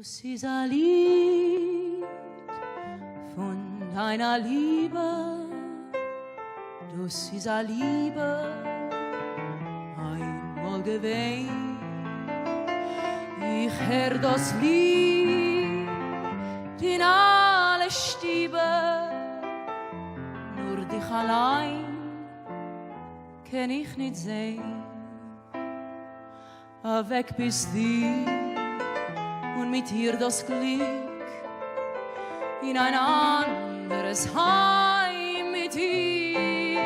Das ist ein Lied von deiner Liebe. Das ist eine Liebe einmal gewesen. Ich hör das Lied in alle Stiebe, nur dich allein kann ich nicht sehen. Weg bist du und mit dir das Glück in ein anderes Heim mit dir.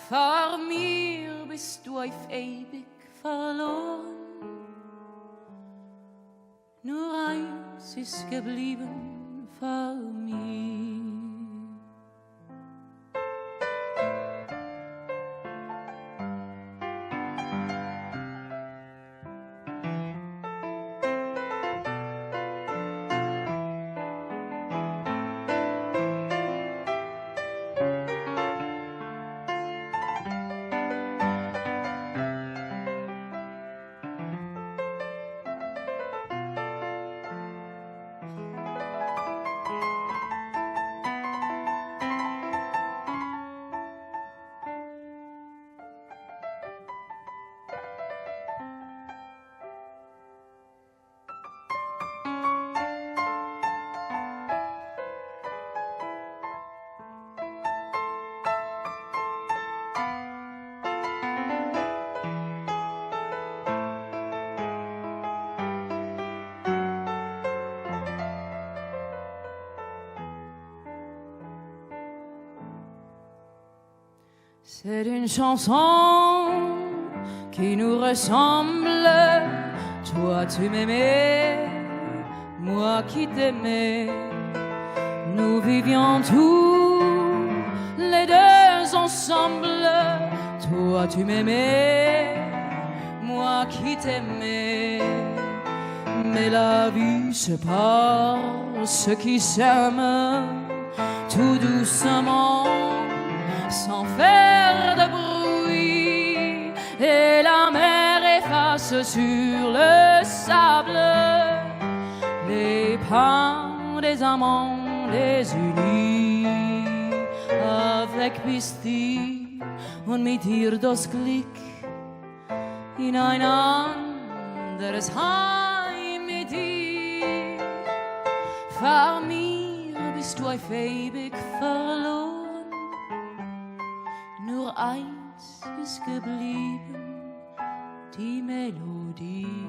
Vor mir bist du auf ewig verloren. Nur eins ist geblieben für mich. C'est une chanson qui nous ressemble. Toi tu m'aimais, moi qui t'aimais. Nous vivions tous les deux ensemble. Toi tu m'aimais, moi qui t'aimais. Mais la vie sépare ceux qui s'aiment tout doucement, sans faire de bruit, et la mer efface sur le sable les pas des amants les unis. Avec bist du und mit dir das Glück in ein anderes Heim mit dir. Vor mir bist du auf ewig verloren. Nur eins ist geblieben, die Melodie.